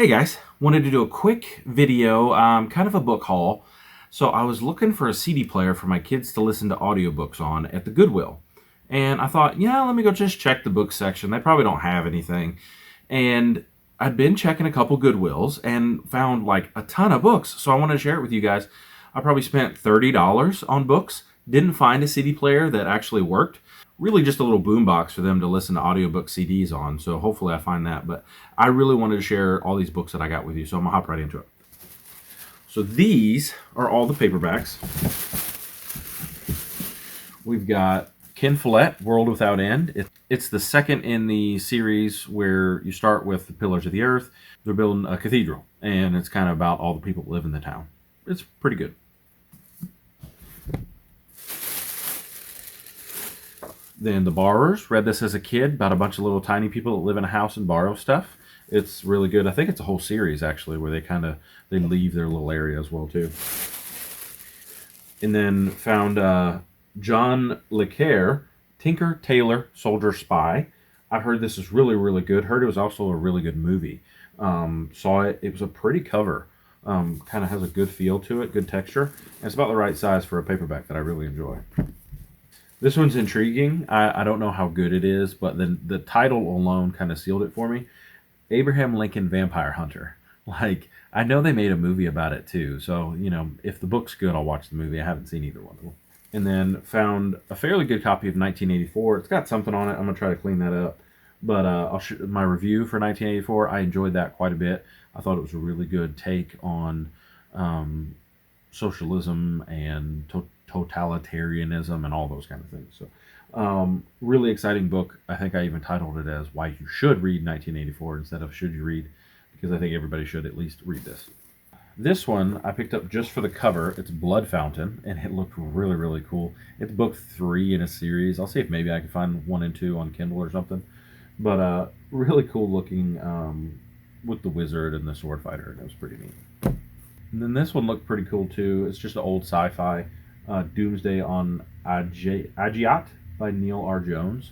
Hey guys, wanted to do a quick video, kind of a book haul. So I was looking for a CD player for my kids to listen to audiobooks on at the Goodwill. And I thought, yeah, let me go just check the book section. They probably don't have anything. And I'd been checking a couple Goodwills and found like a ton of books. So I wanted to share it with you guys. I probably spent $30 on books. Didn't find a CD player that actually worked. Really just a little boombox for them to listen to audiobook CDs on. So hopefully I find that. But I really wanted to share all these books that I got with you. So I'm going to hop right into it. So these are all the paperbacks. We've got Ken Follett, World Without End. It's the second in the series where you start with the Pillars of the Earth. They're building a cathedral. And it's kind of about all the people that live in the town. It's pretty good. Then The Borrowers. Read this as a kid about a bunch of little tiny people that live in a house and borrow stuff. It's really good. I think it's a whole series actually where they leave their little area as well too. And then found John Le Carre, Tinker, Tailor, Soldier, Spy. I've heard this is really, really good. Heard it was also a really good movie. Saw it. It was a pretty cover. Kind of has a good feel to it, good texture. And it's about the right size for a paperback that I really enjoy. This one's intriguing. I don't know how good it is, but the title alone kind of sealed it for me. Abraham Lincoln Vampire Hunter. Like, I know they made a movie about it too, so, you know, if the book's good, I'll watch the movie. I haven't seen either one of them. And then found a fairly good copy of 1984. It's got something on it. I'm going to try to clean that up. But my review for 1984, I enjoyed that quite a bit. I thought it was a really good take on socialism and totalitarianism and all those kind of things. So really exciting book. I think I even titled it as Why You Should Read 1984 instead of Should You Read, because I think everybody should at least read this. This one I picked up just for the cover. It's Blood Fountain, and it looked really, really cool. It's book 3 in a series. I'll see if maybe I can find 1 and 2 on Kindle or something. But really cool looking with the wizard and the sword fighter, and it was pretty neat. And then this one looked pretty cool too. It's just an old sci-fi. Doomsday on Agiat by Neil R. Jones.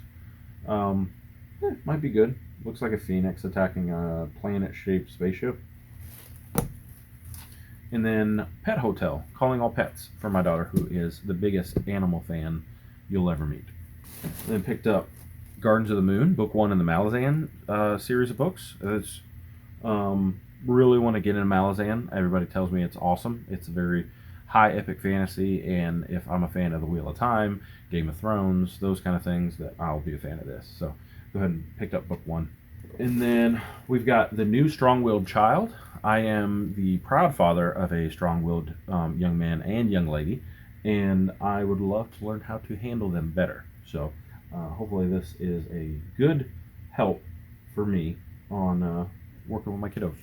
Might be good. Looks like a phoenix attacking a planet-shaped spaceship. And then Pet Hotel, Calling All Pets, for my daughter, who is the biggest animal fan you'll ever meet. And then picked up Gardens of the Moon, book 1 in the Malazan series of books. It's really want to get into Malazan. Everybody tells me it's awesome. It's very high epic fantasy, and if I'm a fan of The Wheel of Time, Game of Thrones, those kind of things, that I'll be a fan of this. So go ahead and pick up book 1. And then we've got The New Strong-Willed Child. I am the proud father of a strong-willed young man and young lady, and I would love to learn how to handle them better. So hopefully this is a good help for me on working with my kiddos.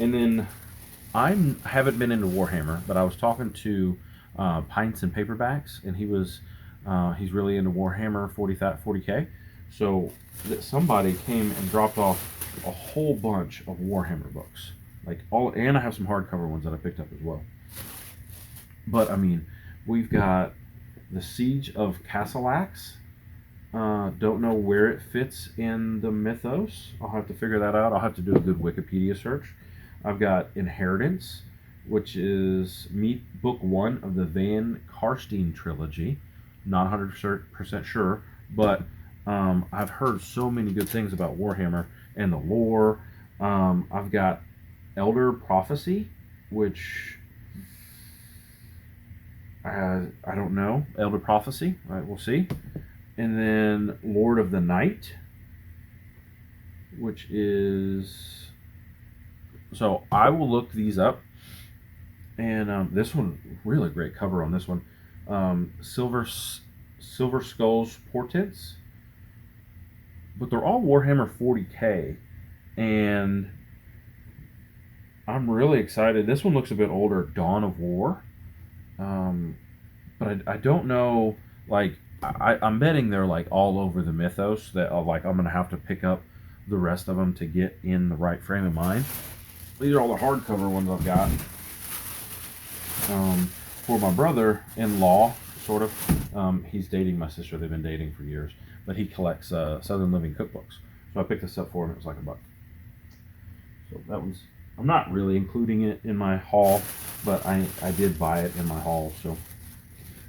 And then I haven't been into Warhammer, but I was talking to Pints and Paperbacks, and he's really into Warhammer 40K. So somebody came and dropped off a whole bunch of Warhammer books, and I have some hardcover ones that I picked up as well. But I mean, we've got the Siege of Castellax. Don't know where it fits in the mythos. I'll have to figure that out. I'll have to do a good Wikipedia search. I've got Inheritance, which is book 1 of the Van Karstein trilogy. Not 100% sure, but I've heard so many good things about Warhammer and the lore. I've got Elder Prophecy, which I don't know. Elder Prophecy, right? We'll see. And then Lord of the Night, which is... So I will look these up. And this one, really great cover on this one. Silver Skulls Portents. But they're all Warhammer 40K. And I'm really excited. This one looks a bit older, Dawn of War. But I don't know, I'm betting they're all over the mythos that I'm going to have to pick up the rest of them to get in the right frame of mind. These are all the hardcover ones I've got. For my brother-in-law, sort of. He's dating my sister. They've been dating for years. But he collects Southern Living cookbooks. So I picked this up for him. It was like $1. So that was, I'm not really including it in my haul, but I did buy it in my haul. So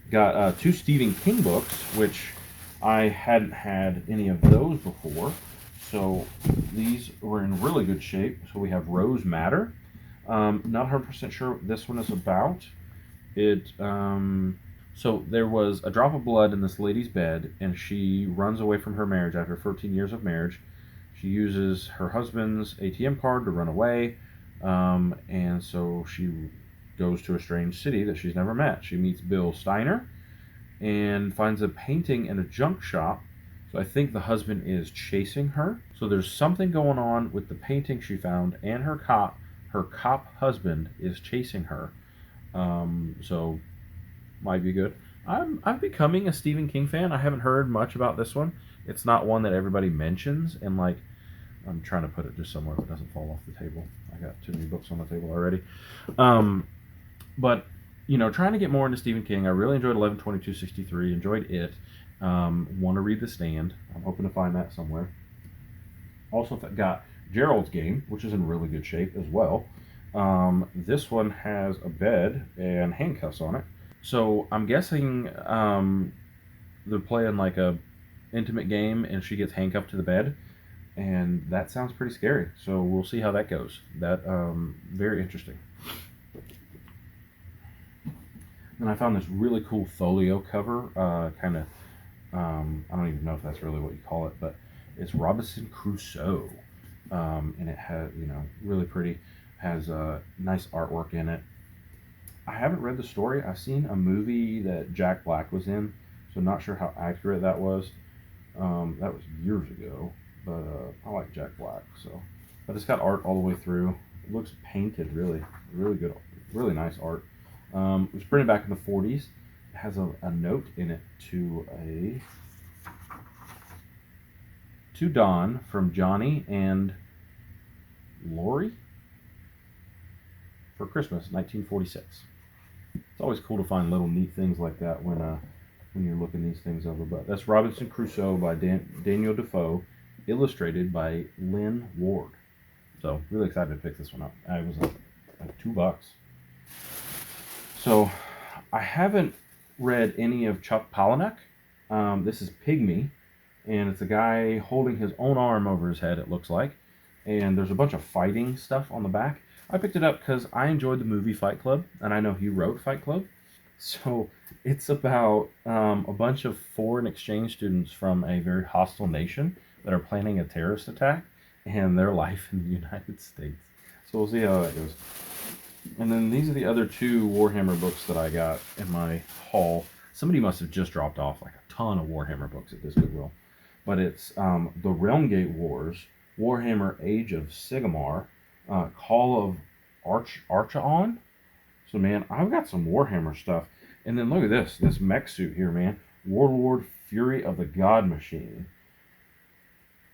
got 2 Stephen King books, which I hadn't had any of those before. So these were in really good shape. So we have Rose Matter. Not 100% sure what this one is about. So there was a drop of blood in this lady's bed, and she runs away from her marriage after 13 years of marriage. She uses her husband's ATM card to run away, and so she goes to a strange city that she's never met. She meets Bill Steiner and finds a painting in a junk shop. So I think the husband is chasing her. So there's something going on with the painting she found, and her cop husband is chasing her. So might be good. I'm becoming a Stephen King fan. I haven't heard much about this one. It's not one that everybody mentions, and like, I'm trying to put it just somewhere that doesn't fall off the table. I got too many books on the table already. But you know, trying to get more into Stephen King. I really enjoyed 11/22/63. Enjoyed it. Want to read The Stand. I'm hoping to find that somewhere. Also got Gerald's Game, which is in really good shape as well. This one has a bed and handcuffs on it. So I'm guessing they're playing like a intimate game, and she gets handcuffed to the bed, and that sounds pretty scary. So we'll see how that goes. That very interesting. And I found this really cool folio cover, kind of. I don't even know if that's really what you call it, but it's Robinson Crusoe, and it has, you know, really pretty. Has nice artwork in it. I haven't read the story. I've seen a movie that Jack Black was in, so not sure how accurate that was. That was years ago, but I like Jack Black. So, but it's got art all the way through. It looks painted, really good, really nice art. It was printed back in the 40s. It has a note in it to Don from Johnny and Lori for Christmas, 1946. It's always cool to find little neat things like that when you're looking these things over. But that's Robinson Crusoe by Daniel Defoe, illustrated by Lynn Ward. So really excited to pick this one up. I was like $2. So I haven't read any of Chuck Palahniuk. This is Pygmy, and it's a guy holding his own arm over his head, it looks like. And there's a bunch of fighting stuff on the back. I picked it up because I enjoyed the movie Fight Club, and I know he wrote Fight Club. So it's about a bunch of foreign exchange students from a very hostile nation that are planning a terrorist attack, and their life in the United States. So we'll see how that goes. And then these are the other 2 Warhammer books that I got in my haul. Somebody must have just dropped off like a ton of Warhammer books at this Goodwill. But it's the Realmgate Wars, Warhammer Age of Sigmar, Call of Archaon. So man, I've got some Warhammer stuff. And then look at this mech suit here, man. Warlord Fury of the God Machine.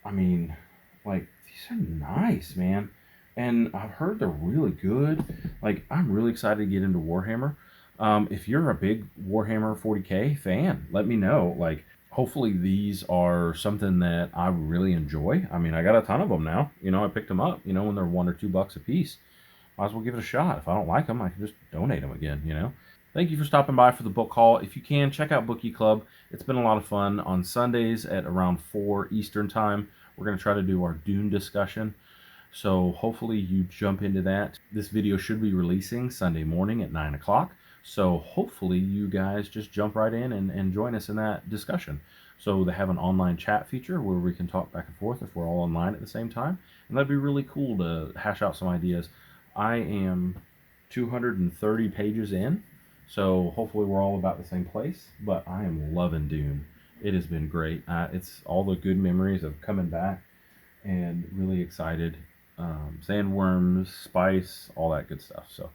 I mean, like, these are nice, man. And I've heard they're really good. Like, I'm really excited to get into Warhammer. If you're a big Warhammer 40K fan, let me know. Like, hopefully these are something that I really enjoy. I mean, I got a ton of them now. You know, I picked them up, you know, when they're $1 or $2 a piece. Might as well give it a shot. If I don't like them, I can just donate them again, you know. Thank you for stopping by for the book haul. If you can, check out Bookie Club. It's been a lot of fun. On Sundays at around 4 Eastern time, we're going to try to do our Dune discussion. So hopefully you jump into that. This video should be releasing Sunday morning at 9 o'clock. So hopefully you guys just jump right in and join us in that discussion. So they have an online chat feature where we can talk back and forth if we're all online at the same time. And that'd be really cool to hash out some ideas. I am 230 pages in, so hopefully we're all about the same place. But I am loving Dune. It has been great. It's all the good memories of coming back, and really excited. Sandworms, spice, all that good stuff. So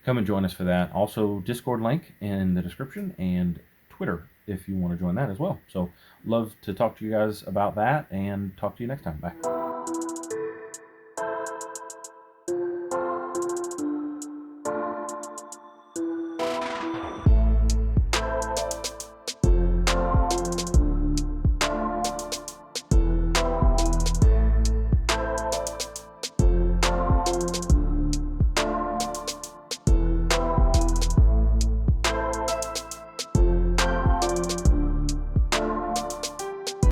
come and join us for that. Also, Discord link in the description, and Twitter if you want to join that as well. So love to talk to you guys about that, and talk to you next time. Bye.